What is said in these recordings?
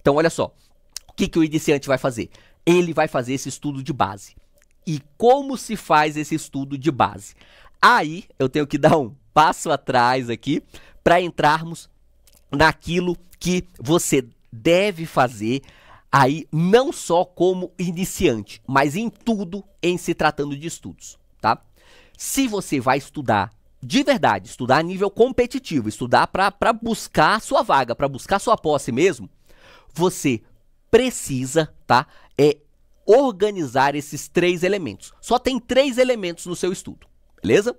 Então, olha só, o que o iniciante vai fazer? Ele vai fazer esse estudo de base. E como se faz esse estudo de base? Aí, eu tenho que dar um passo atrás aqui para entrarmos naquilo que você deve fazer aí, não só como iniciante, mas em tudo em se tratando de estudos, tá? Se você vai estudar de verdade, estudar a nível competitivo, estudar para buscar sua vaga, para buscar sua posse mesmo, você precisa, tá, organizar esses 3 elementos. Só tem 3 elementos no seu estudo, beleza?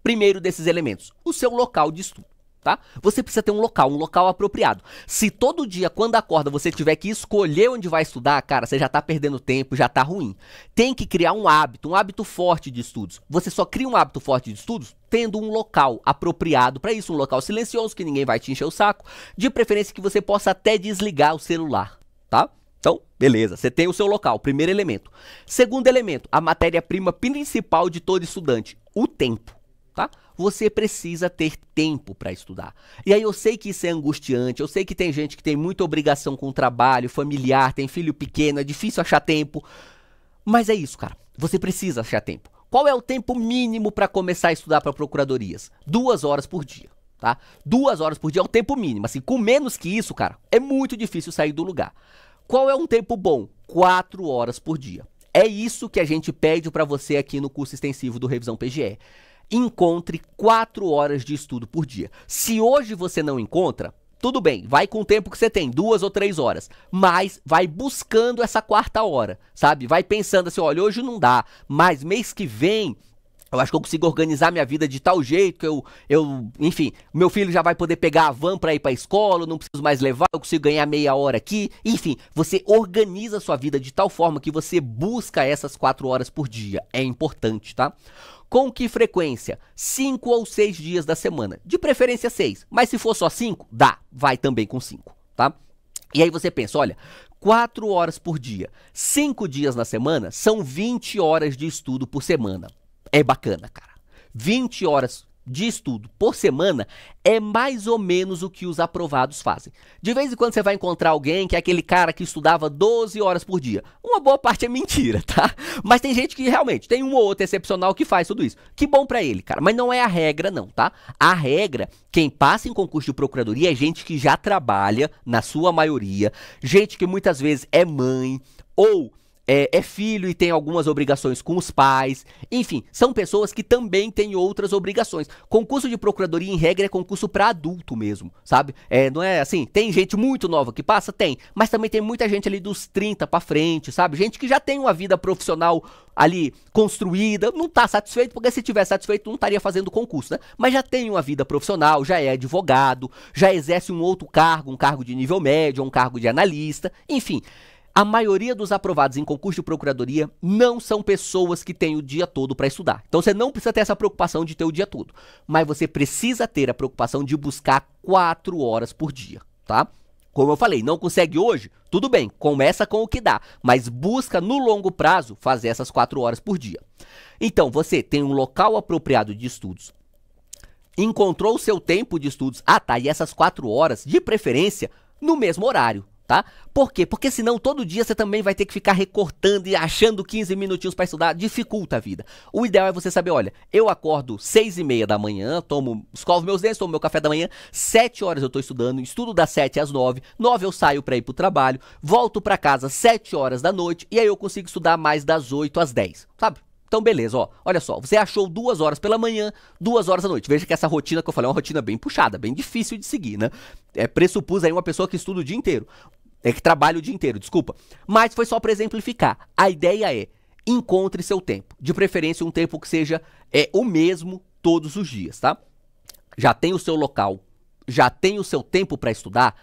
Primeiro desses elementos, o seu local de estudo. Tá? Você precisa ter um local apropriado. Se todo dia, quando acorda, você tiver que escolher onde vai estudar, cara, você já tá perdendo tempo, já tá ruim. Tem que criar um hábito forte de estudos. Você só cria um hábito forte de estudos tendo um local apropriado para isso, um local silencioso, que ninguém vai te encher o saco, de preferência que você possa até desligar o celular, tá? Então, beleza, você tem o seu local, primeiro elemento. Segundo elemento, a matéria-prima principal de todo estudante, o tempo, tá? Você precisa ter tempo para estudar. E aí eu sei que isso é angustiante, eu sei que tem gente que tem muita obrigação com o trabalho, familiar, tem filho pequeno, é difícil achar tempo. Mas é isso, cara. Você precisa achar tempo. Qual é o tempo mínimo para começar a estudar para procuradorias? 2 horas por dia, tá? 2 horas por dia é o tempo mínimo. Assim, com menos que isso, cara, é muito difícil sair do lugar. Qual é um tempo bom? 4 horas por dia. É isso que a gente pede para você aqui no curso extensivo do Revisão PGE. Encontre 4 horas de estudo por dia. Se hoje você não encontra, tudo bem, vai com o tempo que você tem, 2 ou 3 horas, mas vai buscando essa 4ª hora, sabe? Vai pensando assim, olha, hoje não dá, mas mês que vem eu acho que eu consigo organizar minha vida de tal jeito que enfim, meu filho já vai poder pegar a van para ir para a escola, eu não preciso mais levar, eu consigo ganhar meia hora aqui. Enfim, você organiza a sua vida de tal forma que você busca essas 4 horas por dia. É importante, tá? Com que frequência? 5 ou 6 dias da semana. De preferência 6, mas se for só 5, dá, vai também com 5, tá? E aí você pensa, olha, 4 horas por dia, 5 dias na semana, são 20 horas de estudo por semana. É bacana, cara. 20 horas de estudo por semana é mais ou menos o que os aprovados fazem. De vez em quando você vai encontrar alguém que é aquele cara que estudava 12 horas por dia. Uma boa parte é mentira, tá? Mas tem gente que realmente, tem um ou outro excepcional que faz tudo isso. Que bom pra ele, cara. Mas não é a regra não, tá? A regra, quem passa em concurso de procuradoria é gente que já trabalha, na sua maioria, gente que muitas vezes é mãe ou é filho e tem algumas obrigações com os pais. Enfim, são pessoas que também têm outras obrigações. Concurso de procuradoria, em regra, é concurso para adulto mesmo, sabe? Não é assim, tem gente muito nova que passa? Tem. Mas também tem muita gente ali dos 30 pra frente, sabe? Gente que já tem uma vida profissional ali construída, não tá satisfeito, porque se tivesse satisfeito não estaria fazendo concurso, né? Mas já tem uma vida profissional, já é advogado, já exerce um outro cargo, um cargo de nível médio, um cargo de analista, enfim. A maioria dos aprovados em concurso de procuradoria não são pessoas que têm o dia todo para estudar. Então você não precisa ter essa preocupação de ter o dia todo. Mas você precisa ter a preocupação de buscar 4 horas por dia, tá? Como eu falei, não consegue hoje? Tudo bem, começa com o que dá. Mas busca no longo prazo fazer essas 4 horas por dia. Então você tem um local apropriado de estudos. Encontrou o seu tempo de estudos. Ah tá, e essas 4 horas, de preferência, no mesmo horário. Tá? Por quê? Porque senão todo dia você também vai ter que ficar recortando e achando 15 minutinhos para estudar, dificulta a vida. O ideal é você saber, olha, eu acordo 6h30 da manhã, escovo meus dentes, tomo meu café da manhã, 7 horas eu tô estudando, estudo das 7 às 9, 9 eu saio para ir pro trabalho, volto para casa 7 horas da noite e aí eu consigo estudar mais das 8 às 10, sabe? Então beleza, ó, olha só, você achou 2 horas pela manhã, 2 horas à noite. Veja que essa rotina que eu falei é uma rotina bem puxada, bem difícil de seguir, né? Pressupus aí uma pessoa que estuda o dia inteiro. Que trabalha o dia inteiro, desculpa. Mas foi só para exemplificar. A ideia é, encontre seu tempo. De preferência um tempo que seja o mesmo todos os dias, tá? Já tem o seu local, já tem o seu tempo para estudar,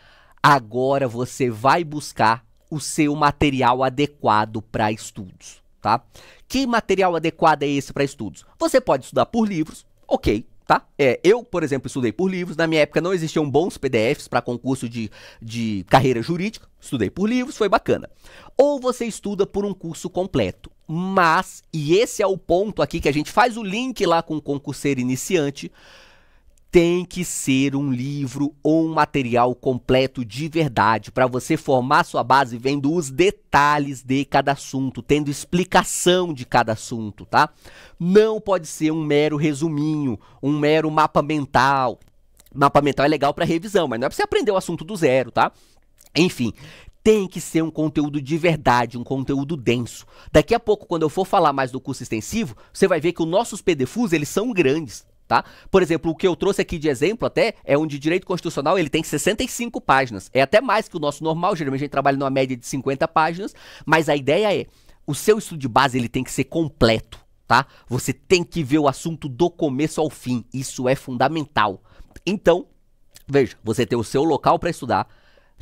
agora você vai buscar o seu material adequado para estudos, tá? Que material adequado é esse para estudos? Você pode estudar por livros, ok. Tá? Eu, por exemplo, estudei por livros. Na minha época não existiam bons PDFs para concurso de carreira jurídica. Estudei por livros, foi bacana. Ou você estuda por um curso completo. Mas, e esse é o ponto aqui que a gente faz o link lá com o concurseiro iniciante, tem que ser um livro ou um material completo de verdade, para você formar sua base vendo os detalhes de cada assunto, tendo explicação de cada assunto, tá? Não pode ser um mero resuminho, um mero mapa mental. Mapa mental é legal para revisão, mas não é para você aprender o assunto do zero, tá? Enfim, tem que ser um conteúdo de verdade, um conteúdo denso. Daqui a pouco, quando eu for falar mais do curso extensivo, você vai ver que os nossos PDFs, eles são grandes. Tá? Por exemplo, o que eu trouxe aqui de exemplo até é um de direito constitucional, ele tem 65 páginas. É até mais que o nosso normal, geralmente a gente trabalha numa média de 50 páginas, mas a ideia é, o seu estudo de base ele tem que ser completo, tá? Você tem que ver o assunto do começo ao fim, isso é fundamental. Então, veja, você tem o seu local para estudar,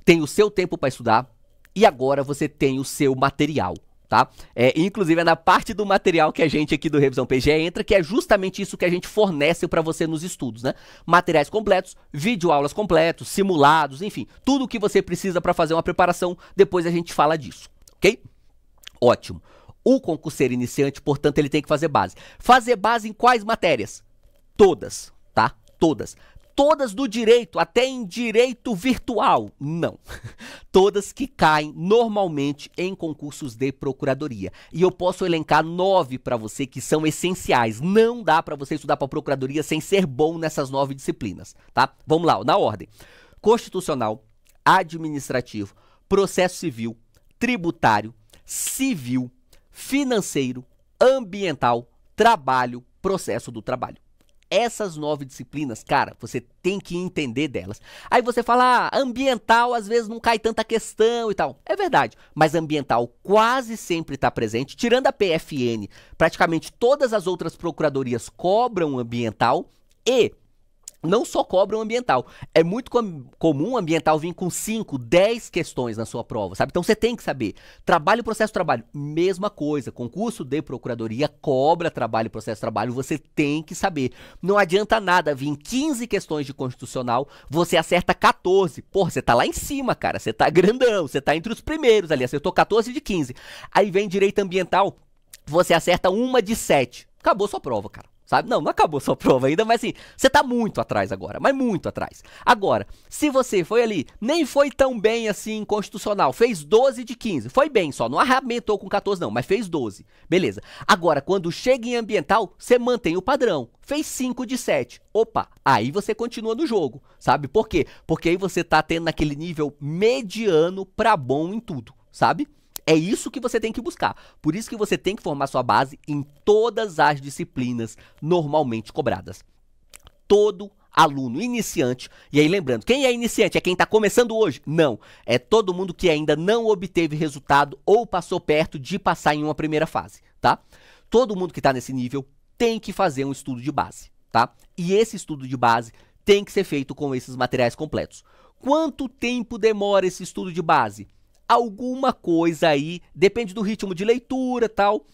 tem o seu tempo para estudar e agora você tem o seu material. Tá? Inclusive é na parte do material que a gente aqui do Revisão PGE entra, que é justamente isso que a gente fornece para você nos estudos, né? Materiais completos, videoaulas completos, simulados, enfim, tudo o que você precisa para fazer uma preparação, depois a gente fala disso, ok? Ótimo. O concurseiro iniciante, portanto, ele tem que fazer base. Fazer base em quais matérias? Todas, tá? Todas. Todas do direito, até em direito virtual? Não. Todas que caem normalmente em concursos de procuradoria. E eu posso elencar 9 para você que são essenciais. Não dá para você estudar para procuradoria sem ser bom nessas 9 disciplinas, tá? Vamos lá, na ordem. Constitucional, administrativo, processo civil, tributário, civil, financeiro, ambiental, trabalho, processo do trabalho. Essas 9 disciplinas, cara, você tem que entender delas. Aí você fala, ambiental às vezes não cai tanta questão e tal. É verdade, mas ambiental quase sempre está presente. Tirando a PFN, praticamente todas as outras procuradorias cobram ambiental e não só cobram ambiental. É muito comum ambiental vir com 5, 10 questões na sua prova, sabe? Então você tem que saber. Trabalho, processo, trabalho, mesma coisa. Concurso de procuradoria cobra trabalho, processo, trabalho, você tem que saber. Não adianta nada vir 15 questões de constitucional, você acerta 14. Porra, você tá lá em cima, cara. Você tá grandão, você tá entre os primeiros ali, acertou 14 de 15. Aí vem direito ambiental, você acerta uma de 7. Acabou sua prova, cara. Sabe? Não acabou sua prova ainda, mas assim, você tá muito atrás agora, mas muito atrás. Agora, se você foi ali, nem foi tão bem assim em constitucional, fez 12 de 15, foi bem só, não arrebentou com 14 não, mas fez 12, beleza. Agora, quando chega em ambiental, você mantém o padrão, fez 5 de 7, opa, aí você continua no jogo, sabe? Por quê? Porque aí você tá tendo aquele nível mediano pra bom em tudo, sabe? É isso que você tem que buscar. Por isso que você tem que formar sua base em todas as disciplinas normalmente cobradas. Todo aluno iniciante, e aí lembrando, quem é iniciante? É quem está começando hoje? Não, é todo mundo que ainda não obteve resultado ou passou perto de passar em uma primeira fase, tá? Todo mundo que está nesse nível tem que fazer um estudo de base, tá? E esse estudo de base tem que ser feito com esses materiais completos. Quanto tempo demora esse estudo de base? Alguma coisa aí, depende do ritmo de leitura e tal,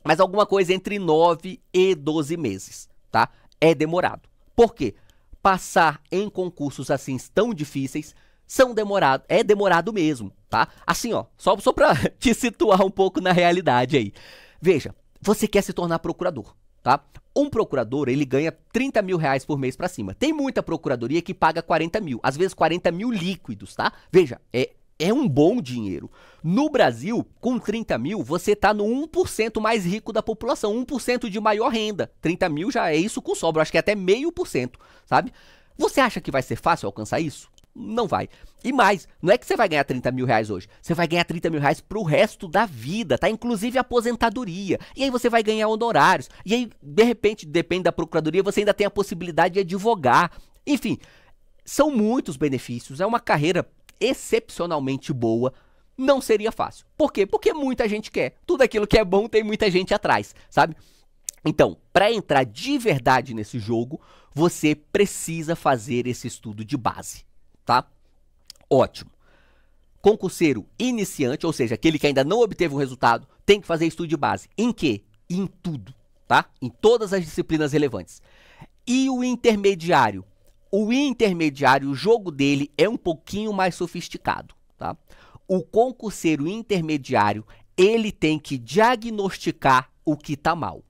mas alguma coisa entre 9 e 12 meses, tá? É demorado. Por quê? Passar em concursos assim tão difíceis é demorado mesmo, tá? Assim, ó, só pra te situar um pouco na realidade aí. Veja, você quer se tornar procurador, tá? Um procurador, ele ganha 30 mil reais por mês pra cima. Tem muita procuradoria que paga 40 mil, às vezes 40 mil líquidos, tá? Veja, é um bom dinheiro. No Brasil, com 30 mil, você tá no 1% mais rico da população, 1% de maior renda. 30 mil já é isso com sobra, acho que é até 0,5%, sabe? Você acha que vai ser fácil alcançar isso? Não vai. E mais, não é que você vai ganhar 30 mil reais hoje, você vai ganhar 30 mil reais pro resto da vida, tá? Inclusive aposentadoria. E aí você vai ganhar honorários. E aí, de repente, depende da procuradoria, você ainda tem a possibilidade de advogar. Enfim, são muitos benefícios, é uma carreira excepcionalmente boa, não seria fácil. Por quê? Porque muita gente quer. Tudo aquilo que é bom tem muita gente atrás, sabe? Então, para entrar de verdade nesse jogo, você precisa fazer esse estudo de base, tá? Ótimo. Concurseiro iniciante, ou seja, aquele que ainda não obteve um resultado, tem que fazer estudo de base. Em quê? Em tudo, tá? Em todas as disciplinas relevantes. E o intermediário? O intermediário, o jogo dele é um pouquinho mais sofisticado, tá? O concurseiro intermediário, ele tem que diagnosticar o que tá mal.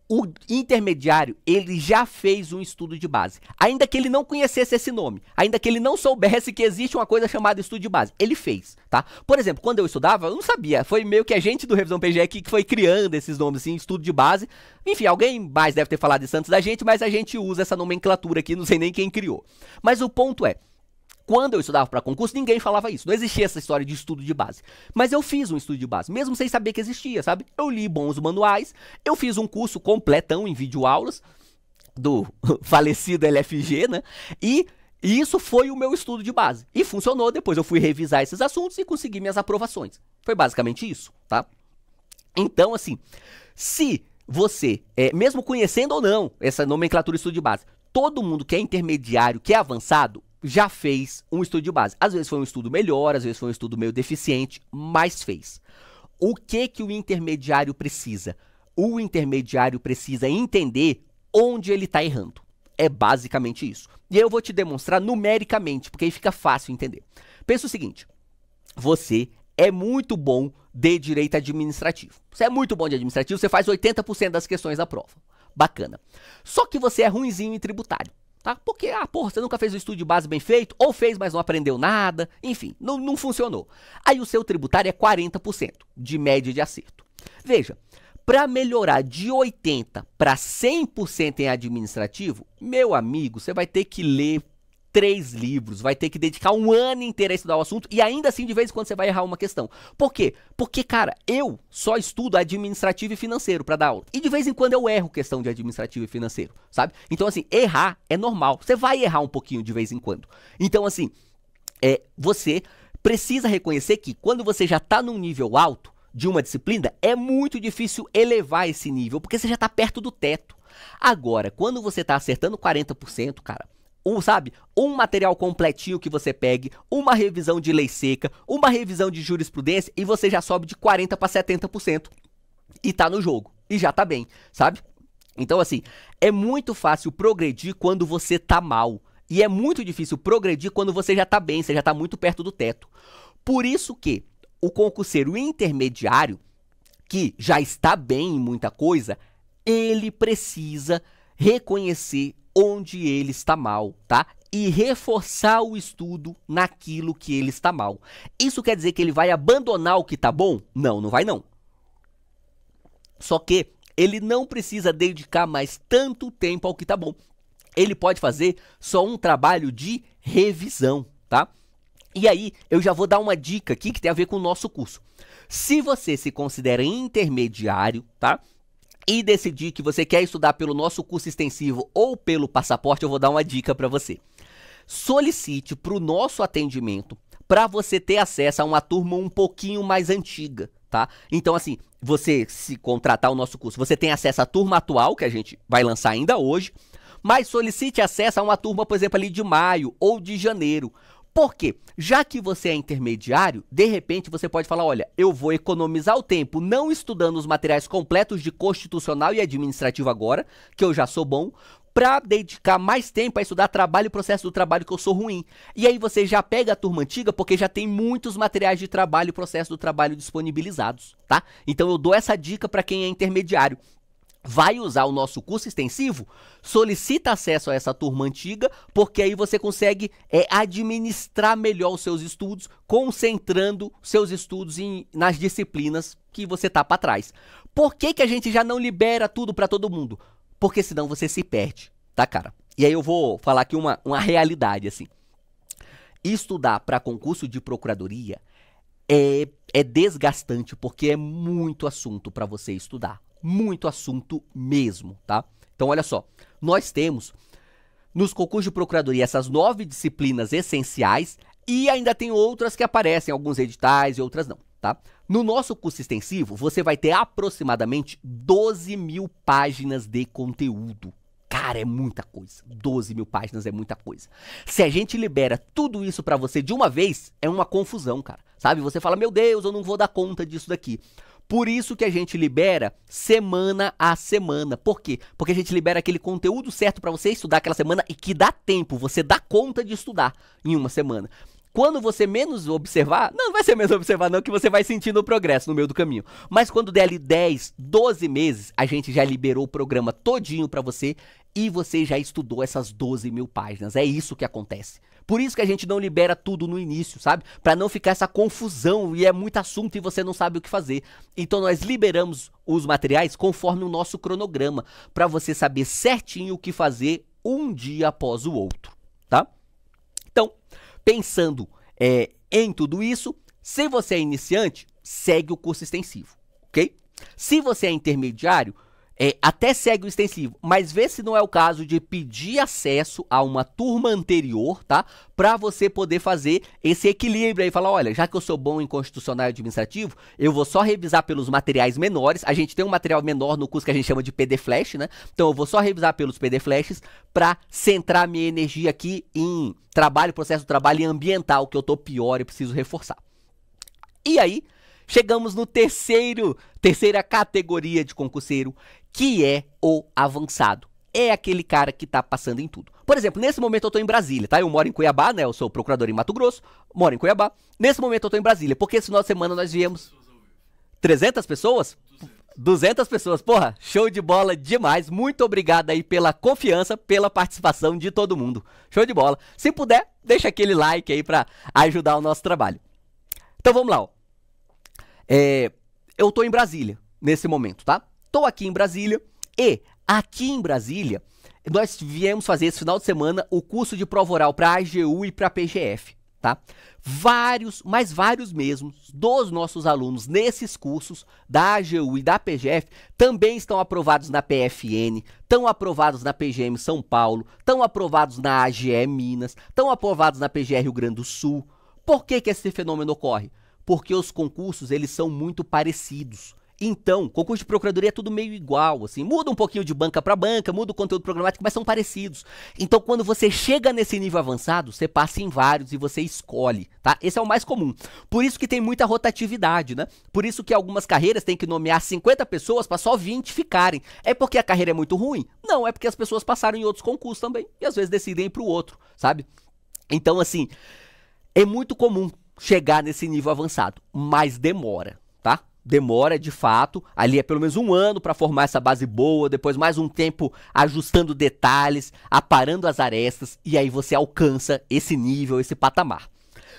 O intermediário, ele já fez um estudo de base. Ainda que ele não conhecesse esse nome, ainda que ele não soubesse que existe uma coisa chamada estudo de base, ele fez, tá? Por exemplo, quando eu estudava, eu não sabia. Foi meio que a gente do Revisão PGE que foi criando esses nomes, assim, estudo de base. Enfim, alguém mais deve ter falado isso antes da gente, mas a gente usa essa nomenclatura aqui, não sei nem quem criou. Mas o ponto é, quando eu estudava para concurso, ninguém falava isso. Não existia essa história de estudo de base. Mas eu fiz um estudo de base, mesmo sem saber que existia, sabe? Eu li bons manuais, eu fiz um curso completão em videoaulas do falecido LFG, né? E isso foi o meu estudo de base. E funcionou. Depois eu fui revisar esses assuntos e consegui minhas aprovações. Foi basicamente isso, tá? Então, assim, se você, mesmo conhecendo ou não essa nomenclatura de estudo de base, todo mundo que é intermediário, que é avançado, já fez um estudo de base. Às vezes foi um estudo melhor, às vezes foi um estudo meio deficiente, mas fez. O que o intermediário precisa? O intermediário precisa entender onde ele está errando. É basicamente isso. E eu vou te demonstrar numericamente, porque aí fica fácil entender. Pensa o seguinte, você é muito bom de direito administrativo. Você é muito bom de administrativo, você faz 80% das questões da prova. Bacana. Só que você é ruinzinho em tributário. Tá? Porque, porra, você nunca fez o estudo de base bem feito, ou fez, mas não aprendeu nada, enfim, não funcionou. Aí o seu tributário é 40% de média de acerto. Veja, para melhorar de 80% para 100% em administrativo, meu amigo, você vai ter que ler 3 livros, vai ter que dedicar um ano inteiro a estudar o assunto e ainda assim de vez em quando você vai errar uma questão. Por quê? Porque, cara, eu só estudo administrativo e financeiro para dar aula. E de vez em quando eu erro questão de administrativo e financeiro, sabe? Então, assim, errar é normal. Você vai errar um pouquinho de vez em quando. Então, assim, você precisa reconhecer que quando você já está num nível alto de uma disciplina, é muito difícil elevar esse nível, porque você já está perto do teto. Agora, quando você está acertando 40%, cara, sabe, um material completinho que você pegue, uma revisão de lei seca, uma revisão de jurisprudência e você já sobe de 40% para 70% e tá no jogo, e já tá bem, sabe? Então assim, é muito fácil progredir quando você tá mal e é muito difícil progredir quando você já tá bem, você já tá muito perto do teto. Por isso que o concurseiro intermediário, que já está bem em muita coisa, ele precisa reconhecer onde ele está mal, tá? E reforçar o estudo naquilo que ele está mal. Isso quer dizer que ele vai abandonar o que tá bom? Não, não vai não. Só que ele não precisa dedicar mais tanto tempo ao que tá bom. Ele pode fazer só um trabalho de revisão, tá? E aí, eu já vou dar uma dica aqui que tem a ver com o nosso curso. Se você se considera intermediário, tá? E decidir que você quer estudar pelo nosso curso extensivo ou pelo passaporte, eu vou dar uma dica para você. Solicite para o nosso atendimento para você ter acesso a uma turma um pouquinho mais antiga, tá? Então, assim, você se contratar o nosso curso, você tem acesso à turma atual, que a gente vai lançar ainda hoje, mas solicite acesso a uma turma, por exemplo, ali de maio ou de janeiro. Por quê? Já que você é intermediário, de repente você pode falar, olha, eu vou economizar o tempo não estudando os materiais completos de constitucional e administrativo agora, que eu já sou bom, para dedicar mais tempo a estudar trabalho e processo do trabalho, que eu sou ruim. E aí você já pega a turma antiga, porque já tem muitos materiais de trabalho e processo do trabalho disponibilizados, tá? Então eu dou essa dica para quem é intermediário. Vai usar o nosso curso extensivo, solicita acesso a essa turma antiga, porque aí você consegue administrar melhor os seus estudos, concentrando seus estudos nas disciplinas que você tá para trás. Por que a gente já não libera tudo para todo mundo? Porque senão você se perde, tá, cara? E aí eu vou falar aqui uma realidade, assim. Estudar para concurso de procuradoria é desgastante, porque é muito assunto para você estudar. Muito assunto mesmo, tá? Então, olha só, nós temos nos concursos de procuradoria essas 9 disciplinas essenciais e ainda tem outras que aparecem, alguns editais e outras não, tá? No nosso curso extensivo, você vai ter aproximadamente 12 mil páginas de conteúdo. Cara, é muita coisa. 12 mil páginas é muita coisa. Se a gente libera tudo isso pra você de uma vez, é uma confusão, cara. Sabe? Você fala, meu Deus, eu não vou dar conta disso daqui. Por isso que a gente libera semana a semana. Por quê? Porque a gente libera aquele conteúdo certo para você estudar aquela semana e que dá tempo, você dá conta de estudar em uma semana. Quando você menos observar, não vai ser menos observar não, que você vai sentindo o progresso no meio do caminho. Mas quando der ali 10, 12 meses, a gente já liberou o programa todinho para você e você já estudou essas 12 mil páginas. É isso que acontece. Por isso que a gente não libera tudo no início, sabe? Para não ficar essa confusão e é muito assunto e você não sabe o que fazer. Então nós liberamos os materiais conforme o nosso cronograma, para você saber certinho o que fazer um dia após o outro, tá? Então, pensando em tudo isso, se você é iniciante, segue o curso extensivo, ok? Se você é intermediário, até segue o extensivo, mas vê se não é o caso de pedir acesso a uma turma anterior, tá? Para você poder fazer esse equilíbrio aí, falar, olha, já que eu sou bom em constitucional e administrativo, eu vou só revisar pelos materiais menores. A gente tem um material menor no curso que a gente chama de PD Flash, né? Então eu vou só revisar pelos PD Flashes para centrar minha energia aqui em trabalho, processo de trabalho e ambiental, que eu tô pior e preciso reforçar. E aí, chegamos no terceira categoria de concurseiro, que é o avançado. É aquele cara que tá passando em tudo. Por exemplo, nesse momento eu tô em Brasília, tá? Eu moro em Cuiabá, né? Eu sou procurador em Mato Grosso, moro em Cuiabá. Nesse momento eu tô em Brasília, porque esse final de semana nós viemos 300 pessoas? 200 pessoas. Porra, show de bola demais. Muito obrigado aí pela confiança, pela participação de todo mundo. Show de bola. Se puder, deixa aquele like aí pra ajudar o nosso trabalho. Então vamos lá, ó. Eu tô em Brasília nesse momento, tá? Tô aqui em Brasília e aqui em Brasília nós viemos fazer esse final de semana o curso de prova oral para AGU e para PGF, tá? Vários mesmo dos nossos alunos nesses cursos da AGU e da PGF também estão aprovados na PFN, estão aprovados na PGM São Paulo, estão aprovados na AGE Minas, estão aprovados na PGR Rio Grande do Sul. Por que esse fenômeno ocorre? Porque os concursos, eles são muito parecidos. Então, concurso de procuradoria é tudo meio igual, assim, muda um pouquinho de banca para banca, muda o conteúdo programático, mas são parecidos. Então, quando você chega nesse nível avançado, você passa em vários e você escolhe, tá? Esse é o mais comum. Por isso que tem muita rotatividade, né? Por isso que algumas carreiras têm que nomear 50 pessoas para só 20 ficarem. É porque a carreira é muito ruim? Não, é porque as pessoas passaram em outros concursos também e às vezes decidem ir pro outro, sabe? Então, assim, é muito comum chegar nesse nível avançado, mas demora, tá? Demora de fato, ali é pelo menos um ano para formar essa base boa, depois mais um tempo ajustando detalhes, aparando as arestas, e aí você alcança esse nível, esse patamar.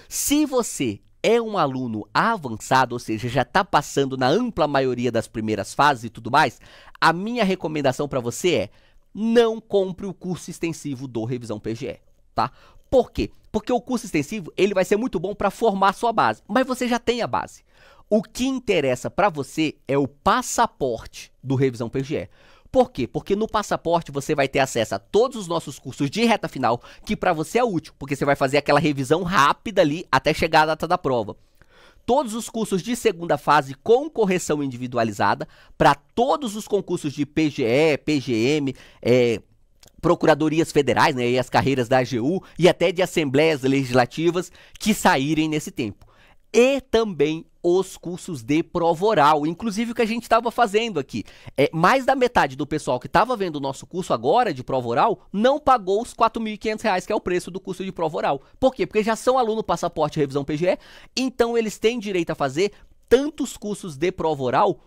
Se você é um aluno avançado, ou seja, já está passando na ampla maioria das primeiras fases e tudo mais, a minha recomendação para você é: não compre o curso extensivo do Revisão PGE, tá? Por quê? Porque o curso extensivo, ele vai ser muito bom para formar sua base, mas você já tem a base. O que interessa para você é o passaporte do Revisão PGE. Por quê? Porque no passaporte você vai ter acesso a todos os nossos cursos de reta final, que para você é útil, porque você vai fazer aquela revisão rápida ali até chegar a data da prova. Todos os cursos de segunda fase com correção individualizada para todos os concursos de PGE, PGM, procuradorias federais, né, e as carreiras da AGU e até de assembleias legislativas que saírem nesse tempo. E também os cursos de prova oral, inclusive o que a gente estava fazendo aqui. Mais da metade do pessoal que estava vendo o nosso curso agora de prova oral não pagou os R$ 4.500, que é o preço do curso de prova oral. Por quê? Porque já são aluno passaporte Revisão PGE, então eles têm direito a fazer tantos cursos de prova oral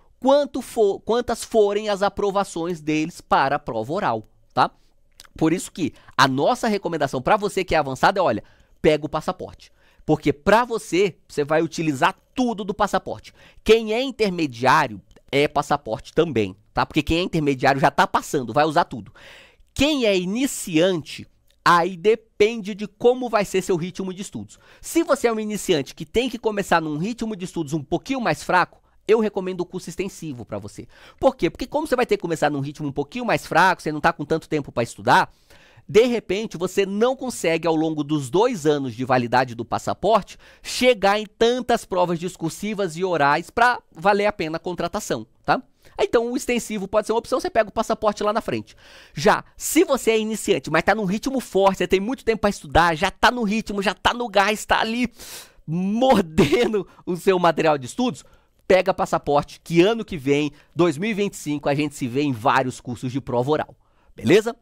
quantas forem as aprovações deles para a prova oral, tá? Por isso que a nossa recomendação para você que é avançado é, olha, pega o passaporte. Porque para você vai utilizar tudo do passaporte. Quem é intermediário é passaporte também, tá? Porque quem é intermediário já tá passando, vai usar tudo. Quem é iniciante, aí depende de como vai ser seu ritmo de estudos. Se você é um iniciante que tem que começar num ritmo de estudos um pouquinho mais fraco, eu recomendo o curso extensivo para você. Por quê? Porque como você vai ter que começar num ritmo um pouquinho mais fraco, você não tá com tanto tempo para estudar, de repente, você não consegue, ao longo dos 2 anos de validade do passaporte, chegar em tantas provas discursivas e orais para valer a pena a contratação, tá? Então, o extensivo pode ser uma opção, você pega o passaporte lá na frente. Já, se você é iniciante, mas tá num ritmo forte, você tem muito tempo para estudar, já tá no ritmo, já tá no gás, tá ali mordendo o seu material de estudos, pega passaporte, que ano que vem, 2025, a gente se vê em vários cursos de prova oral, beleza?